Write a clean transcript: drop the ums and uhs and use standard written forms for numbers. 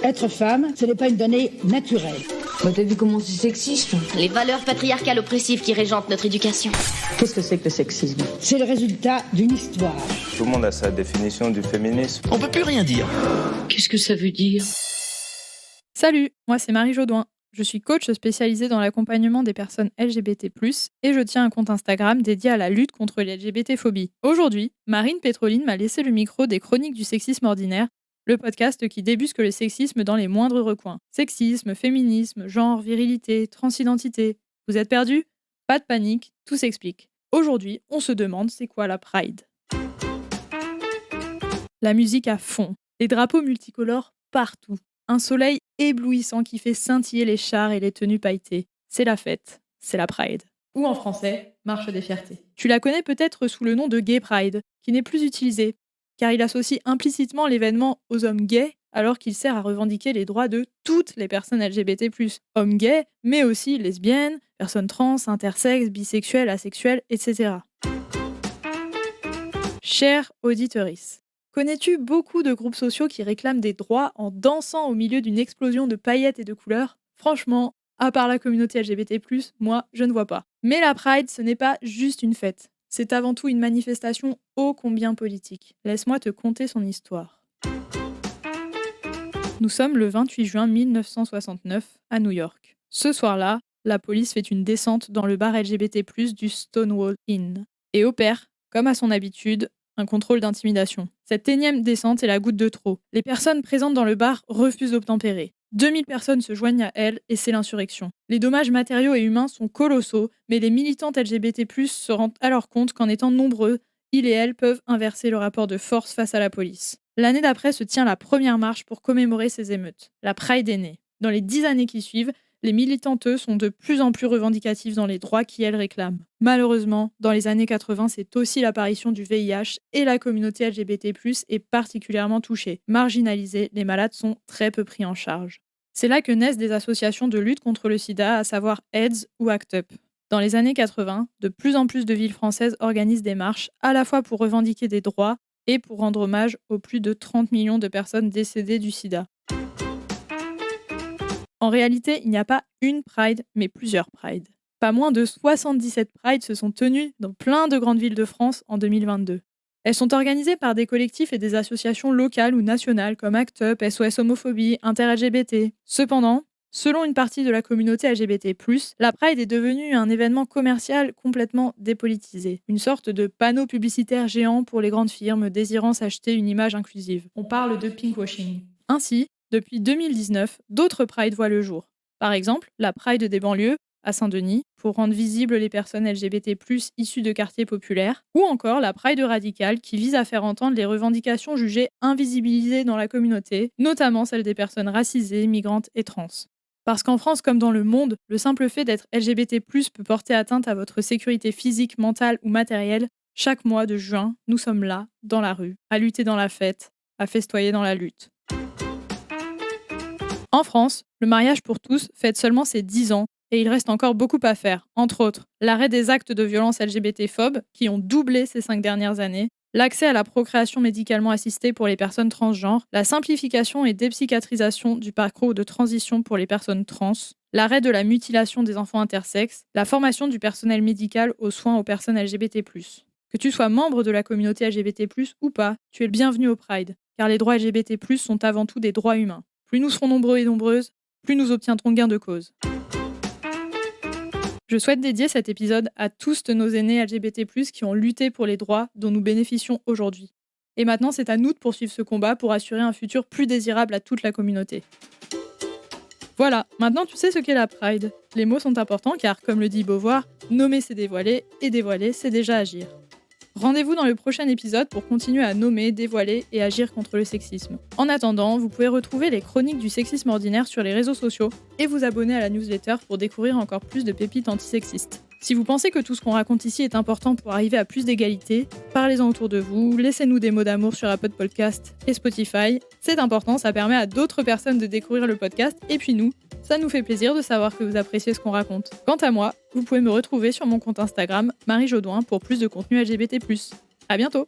Être femme, ce n'est pas une donnée naturelle. T'as vu comment c'est sexiste ? Les valeurs patriarcales oppressives qui régentent notre éducation. Qu'est-ce que c'est que le sexisme ? C'est le résultat d'une histoire. Tout le monde a sa définition du féminisme. On peut plus rien dire. Qu'est-ce que ça veut dire ? Salut, moi c'est Marie Jodoin. Je suis coach spécialisée dans l'accompagnement des personnes LGBT+, et je tiens un compte Instagram dédié à la lutte contre les LGBT-phobies. Aujourd'hui, Marine Pétroline m'a laissé le micro des Chroniques du sexisme ordinaire, le podcast qui débusque le sexisme dans les moindres recoins. Sexisme, féminisme, genre, virilité, transidentité. Vous êtes perdus ? Pas de panique, tout s'explique. Aujourd'hui, on se demande c'est quoi la Pride. La musique à fond, les drapeaux multicolores partout. Un soleil éblouissant qui fait scintiller les chars et les tenues pailletées. C'est la fête, c'est la Pride. Ou en français, Marche des Fiertés. Tu la connais peut-être sous le nom de Gay Pride, qui n'est plus utilisé, car il associe implicitement l'événement aux hommes gays, alors qu'il sert à revendiquer les droits de toutes les personnes LGBT+, hommes gays, mais aussi lesbiennes, personnes trans, intersexes, bisexuelles, asexuelles, etc. Chère auditorice, connais-tu beaucoup de groupes sociaux qui réclament des droits en dansant au milieu d'une explosion de paillettes et de couleurs ? Franchement, à part la communauté LGBT+, moi, je ne vois pas. Mais la Pride, ce n'est pas juste une fête. C'est avant tout une manifestation ô combien politique. Laisse-moi te conter son histoire. Nous sommes le 28 juin 1969 à New York. Ce soir-là, la police fait une descente dans le bar LGBT+, du Stonewall Inn et opère, comme à son habitude, un contrôle d'intimidation. Cette énième descente est la goutte de trop. Les personnes présentes dans le bar refusent d'obtempérer. 2000 personnes se joignent à elle et c'est l'insurrection. Les dommages matériaux et humains sont colossaux, mais les militantes LGBT+, se rendent alors compte qu'en étant nombreux, ils et elles peuvent inverser le rapport de force face à la police. L'année d'après se tient la première marche pour commémorer ces émeutes. La Pride est née. Dans les 10 années qui suivent, les militantes sont de plus en plus revendicatives dans les droits qu'elles réclament. Malheureusement, dans les années 80, c'est aussi l'apparition du VIH et la communauté LGBT+, est particulièrement touchée. Marginalisée, les malades sont très peu pris en charge. C'est là que naissent des associations de lutte contre le sida, à savoir AIDS ou ACT UP. Dans les années 80, de plus en plus de villes françaises organisent des marches, à la fois pour revendiquer des droits et pour rendre hommage aux plus de 30 millions de personnes décédées du sida. En réalité, il n'y a pas une Pride, mais plusieurs Prides. Pas moins de 77 Prides se sont tenues dans plein de grandes villes de France en 2022. Elles sont organisées par des collectifs et des associations locales ou nationales comme ACT UP, SOS Homophobie, Inter-LGBT. Cependant, selon une partie de la communauté LGBT+, la Pride est devenue un événement commercial complètement dépolitisé. Une sorte de panneau publicitaire géant pour les grandes firmes désirant s'acheter une image inclusive. On parle de pinkwashing. Ainsi, depuis 2019, d'autres Prides voient le jour. Par exemple, la Pride des banlieues, à Saint-Denis, pour rendre visibles les personnes LGBT+, issues de quartiers populaires, ou encore la Pride radicale, qui vise à faire entendre les revendications jugées invisibilisées dans la communauté, notamment celles des personnes racisées, migrantes et trans. Parce qu'en France comme dans le monde, le simple fait d'être LGBT+, peut porter atteinte à votre sécurité physique, mentale ou matérielle. Chaque mois de juin, nous sommes là, dans la rue, à lutter dans la fête, à festoyer dans la lutte. En France, le mariage pour tous fête seulement ses 10 ans et il reste encore beaucoup à faire. Entre autres, l'arrêt des actes de violence LGBT-phobes qui ont doublé ces 5 dernières années, l'accès à la procréation médicalement assistée pour les personnes transgenres, la simplification et dépsychiatrisation du parcours de transition pour les personnes trans, l'arrêt de la mutilation des enfants intersexes, la formation du personnel médical aux soins aux personnes LGBT+. Que tu sois membre de la communauté LGBT+, ou pas, tu es le bienvenu au Pride, car les droits LGBT+, sont avant tout des droits humains. Plus nous serons nombreux et nombreuses, plus nous obtiendrons gain de cause. Je souhaite dédier cet épisode à tous de nos aînés LGBT+, qui ont lutté pour les droits dont nous bénéficions aujourd'hui. Et maintenant, c'est à nous de poursuivre ce combat pour assurer un futur plus désirable à toute la communauté. Voilà, maintenant tu sais ce qu'est la Pride. Les mots sont importants car, comme le dit Beauvoir, nommer c'est dévoiler et dévoiler c'est déjà agir. Rendez-vous dans le prochain épisode pour continuer à nommer, dévoiler et agir contre le sexisme. En attendant, vous pouvez retrouver les chroniques du sexisme ordinaire sur les réseaux sociaux et vous abonner à la newsletter pour découvrir encore plus de pépites antisexistes. Si vous pensez que tout ce qu'on raconte ici est important pour arriver à plus d'égalité, parlez-en autour de vous, laissez-nous des mots d'amour sur Apple Podcast et Spotify. C'est important, ça permet à d'autres personnes de découvrir le podcast et puis nous, ça nous fait plaisir de savoir que vous appréciez ce qu'on raconte. Quant à moi, vous pouvez me retrouver sur mon compte Instagram, Marie Jodoin, pour plus de contenu LGBT+. À bientôt!